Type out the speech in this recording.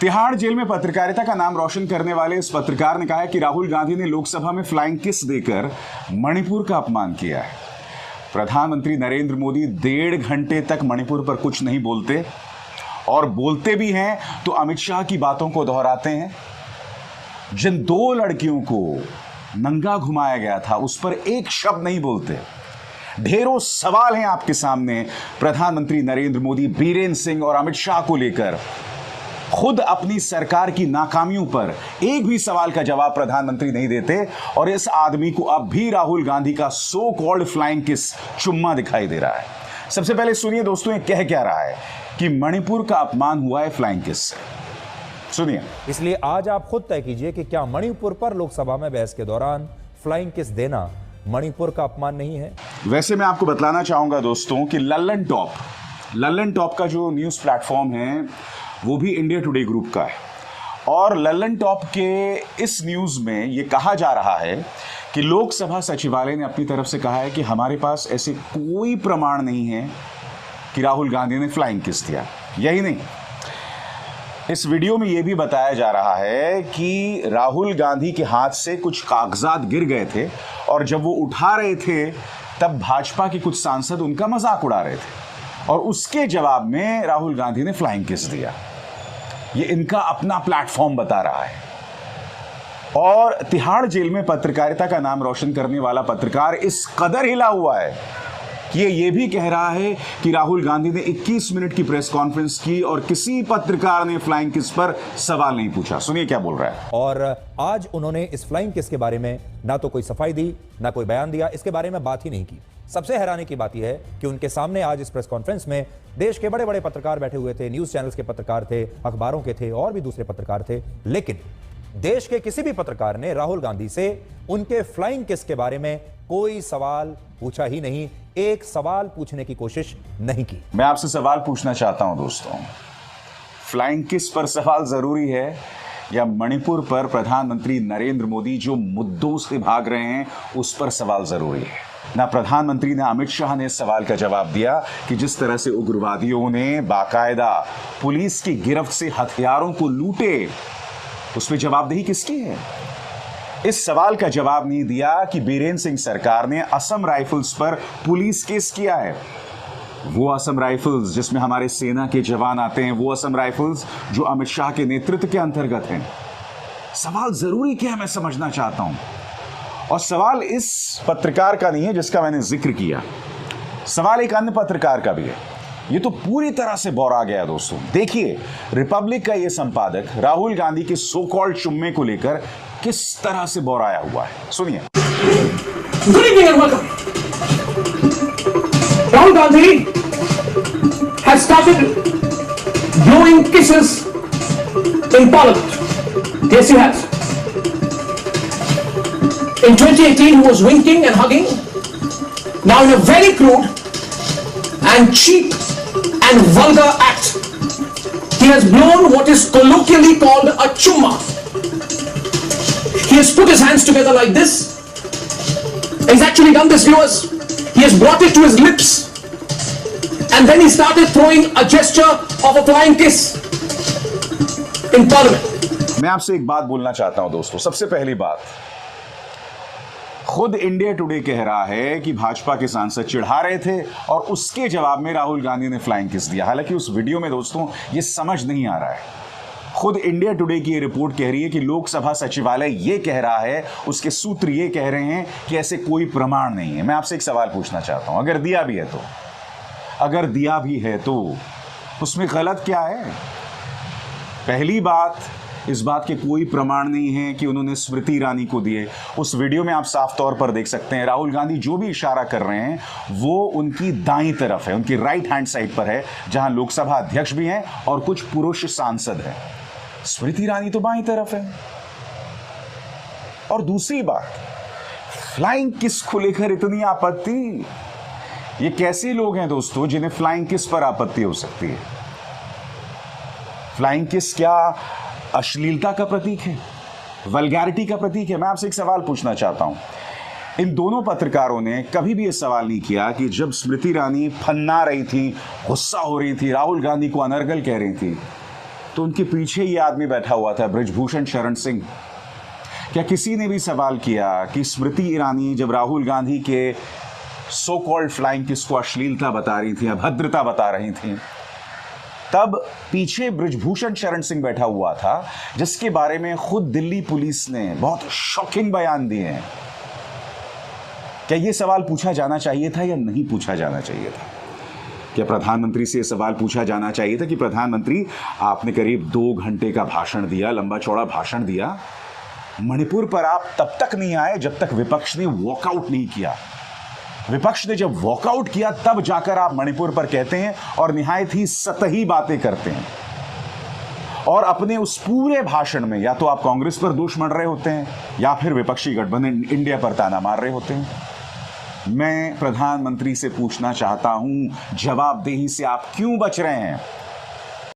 Tihar jail में पत्रकारिता का नाम रोशन करने वाले इस पत्रकार ने कहा है कि राहुल गांधी ने लोकसभा में फ्लाइंग किस देकर मणिपुर का अपमान किया है। प्रधानमंत्री नरेंद्र मोदी 1.5 घंटे तक मणिपुर पर कुछ नहीं बोलते और बोलते भी हैं तो अमित शाह की बातों को दोहराते हैं। जिन 2 लड़कियों को नंगा घुमाया गया था उस पर एक शब्द नहीं बोलते। ढेरों सवाल हैं आपके सामने प्रधानमंत्री नरेंद्र मोदी, बीरेन सिंह और अमित शाह को लेकर। खुद अपनी सरकार की नाकामियों पर एक भी सवाल का जवाब प्रधानमंत्री नहीं देते और इस आदमी को अब भी राहुल गांधी का सो कॉल्ड फ्लाइंग किस चुम्मा दिखाई दे रहा है। सबसे पहले सुनिए दोस्तों ये कह क्या रहा है कि मणिपुर का अपमान हुआ है फ्लाइंग किस से। सुनिए। इसलिए आज आप खुद तय कीजिए कि क्या मणिपुर पर लोकसभा में बहस के दौरान फ्लाइंग किस देना मणिपुर का अपमान नहीं है। वैसे मैं आपको बतलाना चाहूंगा दोस्तों कि लल्लन टॉप का जो न्यूज प्लेटफॉर्म है वो भी इंडिया टुडे ग्रुप का है और लल्लन टॉप के इस न्यूज में ये कहा जा रहा है कि लोकसभा सचिवालय ने अपनी तरफ से कहा है कि हमारे पास ऐसे कोई प्रमाण नहीं है कि राहुल गांधी ने फ्लाइंग किस दिया। यही नहीं, इस वीडियो में यह भी बताया जा रहा है कि राहुल गांधी के हाथ से कुछ कागजात गिर गए थे और जब वो उठा रहे थे तब भाजपा के कुछ सांसद उनका मजाक उड़ा रहे थे और उसके जवाब में राहुल गांधी ने फ्लाइंग किस दिया। ये इनका अपना प्लेटफॉर्म बता रहा है। और तिहाड़ जेल में पत्रकारिता का नाम रोशन करने वाला पत्रकार इस कदर हिला हुआ है कि ये भी कह रहा है कि राहुल गांधी ने 21 मिनट की प्रेस कॉन्फ्रेंस की और किसी पत्रकार ने फ्लाइंग किस पर सवाल नहीं पूछा। सुनिए क्या बोल रहा है। और आज उन्होंने इस फ्लाइंग किस के बारे में ना तो कोई सफाई दी ना कोई बयान दिया, इसके बारे में बात ही नहीं की। सबसे हैरानी की बात यह है कि उनके सामने आज इस प्रेस कॉन्फ्रेंस में देश के बड़े बड़े पत्रकार बैठे हुए थे, न्यूज चैनल्स के पत्रकार थे, अखबारों के थे और भी दूसरे पत्रकार थे, लेकिन देश के किसी भी पत्रकार ने राहुल गांधी से उनके फ्लाइंग किस के बारे में कोई सवाल पूछा ही नहीं, एक सवाल पूछने की कोशिश नहीं की। मैं आपसे सवाल पूछना चाहता हूं दोस्तों, फ्लाइंग किस पर सवाल जरूरी है या मणिपुर पर प्रधानमंत्री नरेंद्र मोदी जो मुद्दों से भाग रहे हैं उस पर सवाल जरूरी है। ना प्रधानमंत्री ने अमित शाह ने इस सवाल का जवाब दिया कि जिस तरह से उग्रवादियों ने बाकायदा पुलिस की गिरफ्त से हथियारों को लूटे, उसमें जवाबदेही किसकी है। इस सवाल का जवाब नहीं दिया कि बीरेन सिंह सरकार ने असम राइफल्स पर पुलिस केस किया है। वो असम राइफल्स जिसमें हमारे सेना के जवान आते हैं, वो असम राइफल्स जो अमित शाह के नेतृत्व के अंतर्गत हैं। सवाल जरूरी क्या है मैं समझना चाहता हूं। और सवाल इस पत्रकार का नहीं है जिसका मैंने जिक्र किया, सवाल एक अन्य पत्रकार का भी है। ये तो पूरी तरह से बौरा गया दोस्तों। देखिए रिपब्लिक का ये संपादक राहुल गांधी के सो कॉल्ड चुम्मे को लेकर किस तरह से बौराया हुआ है। सुनिए। Good evening and welcome. Rahul Gandhi has started blowing kisses in parliament. Yes, he has. In 2018, he was winking and hugging. Now, in a very crude and cheap and vulgar act, he has blown what is colloquially called a chumma. He has put his hands together like this. He's actually done this, viewers. He has brought it to his lips. And then he started throwing a gesture of a flying kiss in parliament. मैं आपसे एक बात बोलना चाहता हूं दोस्तों। सबसे पहली बात, खुद इंडिया टुडे कह रहा है कि भाजपा के सांसद चिढ़ा रहे थे और उसके जवाब में राहुल गांधी ने फ्लाइंग किस दिया। हालांकि उस वीडियो में दोस्तों ये समझ नहीं आ रहा है। खुद इंडिया टुडे की ये रिपोर्ट कह रही है कि लोकसभा सचिवालय ये कह रहा है, उसके सूत्र ये कह रहे हैं कि ऐसे कोई प्रमाण नहीं है। मैं आपसे एक सवाल पूछना चाहता हूं, अगर दिया भी है तो उसमें गलत क्या है। पहली बात, इस बात के कोई प्रमाण नहीं है कि उन्होंने स्मृति ईरानी को दिए। उस वीडियो में आप साफ तौर पर देख सकते हैं राहुल गांधी जो भी इशारा कर रहे हैं वो उनकी दाईं तरफ है, उनकी राइट हैंड साइड पर है जहां लोकसभा अध्यक्ष भी हैं और कुछ पुरुष सांसद हैं। स्मृति ईरानी तो बाईं तरफ है। और दूसरी बात, फ्लाइंग किस को लेकर इतनी आपत्ति। ये कैसे लोग हैं दोस्तों जिन्हें फ्लाइंग किस पर आपत्ति हो सकती है। फ्लाइंग किस क्या अश्लीलता का प्रतीक है, वल्गैरिटी का प्रतीक है। मैं आपसे एक सवाल पूछना चाहता हूं, इन दोनों पत्रकारों ने कभी भी यह सवाल नहीं किया कि जब स्मृति ईरानी फन्ना रही थी, गुस्सा हो रही थी, राहुल गांधी को अनर्गल कह रही थी, तो उनके पीछे ये आदमी बैठा हुआ था, बृजभूषण शरण सिंह। क्या किसी ने भी सवाल किया कि स्मृति ईरानी जब राहुल गांधी के सो कॉल्ड फ्लाइंग किस को अश्लीलता बता रही थी, अभद्रता बता रही थी, तब पीछे बृजभूषण शरण सिंह बैठा हुआ था, जिसके बारे में खुद दिल्ली पुलिस ने बहुत शॉकिंग बयान दिए हैं। क्या यह सवाल पूछा जाना चाहिए था या नहीं पूछा जाना चाहिए था? क्या प्रधानमंत्री से यह सवाल पूछा जाना चाहिए था कि प्रधानमंत्री, आपने करीब 2 घंटे का भाषण दिया, लंबा चौड़ा भाषण दिया, मणिपुर पर आप तब तक नहीं आए जब तक विपक्ष ने वॉकआउट नहीं किया। विपक्ष ने जब वॉकआउट किया तब जाकर आप मणिपुर पर कहते हैं और निहायत ही सतही बातें करते हैं। और अपने उस पूरे भाषण में या तो आप कांग्रेस पर दोष मढ़ रहे होते हैं या फिर विपक्षी गठबंधन इंडिया पर ताना मार रहे होते हैं। मैं प्रधानमंत्री से पूछना चाहता हूं, जवाबदेही से आप क्यों बच रहे हैं?